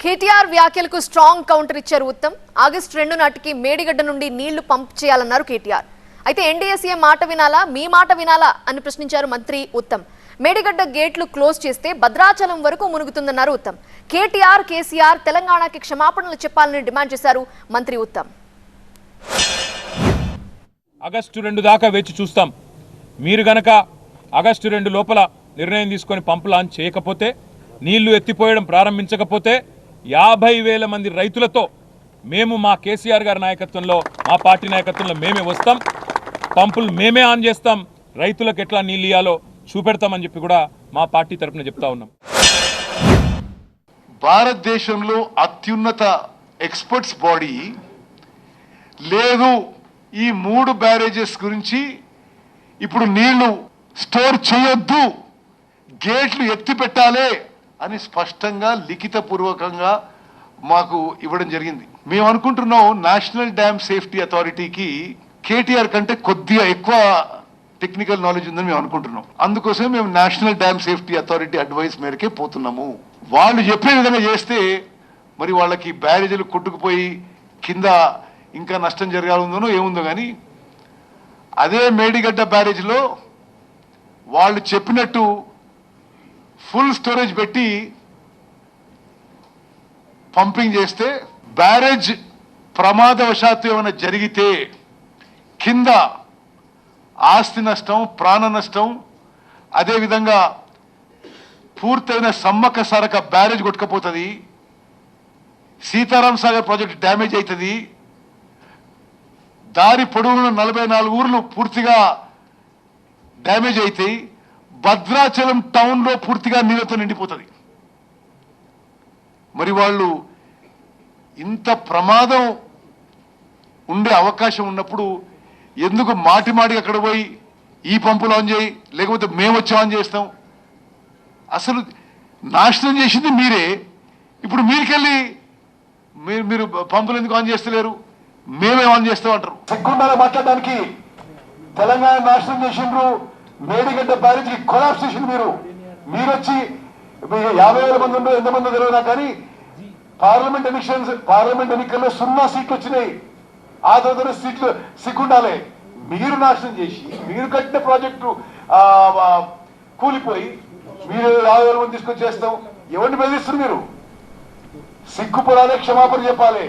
కేటీఆర్ వ్యాఖ్యలకు strong counter ఇచ్చారు Uttam. August 2 నాటికి మేడిగడ్డ నుండి నీళ్లు పంప్ చేయాలన్నారు కేటీఆర్. అయితే ఎన్డీఏసీఏ మాట వినాలా, మీ మాట వినాలా అని ప్రశ్నించారు మంత్రి ఉత్తమ్. మేడిగడ్డ గేట్లు క్లోజ్ చేస్తే భద్రాచలం వరకు మునుగుతుందన్నారు ఉత్తమ్. కేటీఆర్, కేసీఆర్ తెలంగాణకి క్షమాపణలు చెప్పాలని డిమాండ్ చేశారు మంత్రి ఉత్తమ్. ఆగస్టు 2 దాకా వేచి చూస్తాం. మీరు గనక ఆగస్టు 2 లోపల నిర్ణయం తీసుకొని పంపు లాంచ్ చేయకపోతే, నీళ్లు ఎత్తిపోయడం ప్రారంభించకపోతే 50,000 మంది రైతులతో మేము మా కేసీఆర్ గారి నాయకత్వంలో, మా పార్టీ నాయకత్వంలో మేమే వస్తాం. పంపులు మేమే ఆన్ చేస్తాం. రైతులకు ఎట్లా నీళ్ళు ఇయ్యాలో చూపెడతామని చెప్పి కూడా మా పార్టీ తరఫున చెప్తా ఉన్నాం. భారతదేశంలో అత్యున్నత ఎక్స్పర్ట్స్ బాడీ లేదు ఈ 3 బ్యారేజెస్ గురించి ఇప్పుడు నీళ్లు స్టోర్ చేయొద్దు, గేట్లు ఎత్తి పెట్టాలి అని స్పష్టంగా లిఖితపూర్వకంగా మాకు ఇవ్వడం జరిగింది. మేము అనుకుంటున్నాం నేషనల్ డ్యామ్ సేఫ్టీ అథారిటీకి కేటీఆర్ కంటే కొద్దిగా ఎక్కువ టెక్నికల్ నాలెడ్జ్ ఉందని మేము అనుకుంటున్నాం. అందుకోసం మేము national dam safety authority advice మేరకే పోతున్నాము. వాళ్ళు చెప్పే విధంగా చేస్తే మరి వాళ్ళకి బ్యారేజీలు కొట్టుకుపోయి కింద ఇంకా నష్టం జరగాలందో ఏముందో కానీ, అదే మేడిగడ్డ బ్యారేజ్లో వాళ్ళు చెప్పినట్టు ఫుల్ స్టోరేజ్ పెట్టి పంపింగ్ చేస్తే బ్యారేజ్ ప్రమాదవశాత్తు ఏమైనా జరిగితే కింద ఆస్తి నష్టం, ప్రాణ నష్టం, అదేవిధంగా పూర్తయిన సమ్మక్క సారక బ్యారేజ్ కొట్టుకపోతుంది, సీతారాం సాగర్ ప్రాజెక్ట్ డ్యామేజ్ అవుతుంది, దారి పొడవున 44 ఊర్లు పూర్తిగా డ్యామేజ్ అవుతాయి, భద్రాచలం టౌన్లో పూర్తిగా నీళ్ళతో నిండిపోతుంది. మరి వాళ్ళు ఇంత ప్రమాదం ఉండే అవకాశం ఉన్నప్పుడు ఎందుకు మాటిమాటికి అక్కడ పోయి ఈ పంపులు ఆన్ చేయి, లేకపోతే మేము వచ్చి ఆన్ చేస్తాం? అసలు నాశనం చేసింది మీరే. ఇప్పుడు మీరికెళ్ళి మీరు పంపులు ఎందుకు ఆన్ చేస్తలేరు, మేమే ఆన్ చేస్తాం అంటారు. సిగ్గుండాలి మాట్లాడడానికి. తెలంగాణ నాశనం చేసిండ్రు, మేడిగడ్డ బ్యారేజ్కి కొలాప్స్ చేసింది మీరు వచ్చి 50,000 మంది ఉండో ఎంతమంది తెలియదా, కానీ పార్లమెంట్ ఎన్నికల్లో 0 సీట్లు వచ్చినాయి. ఆ తర్వాత సీట్లు సిగ్గుండాలి. మీరు నాశనం చేసి మీరు కట్టిన ప్రాజెక్టు కూలిపోయి మీరు 50,000 మంది తీసుకొచ్చి చేస్తాం. ఎవరిని బెదిరిస్తారు మీరు? సిగ్గుపడాలి, క్షమాపణ చెప్పాలి.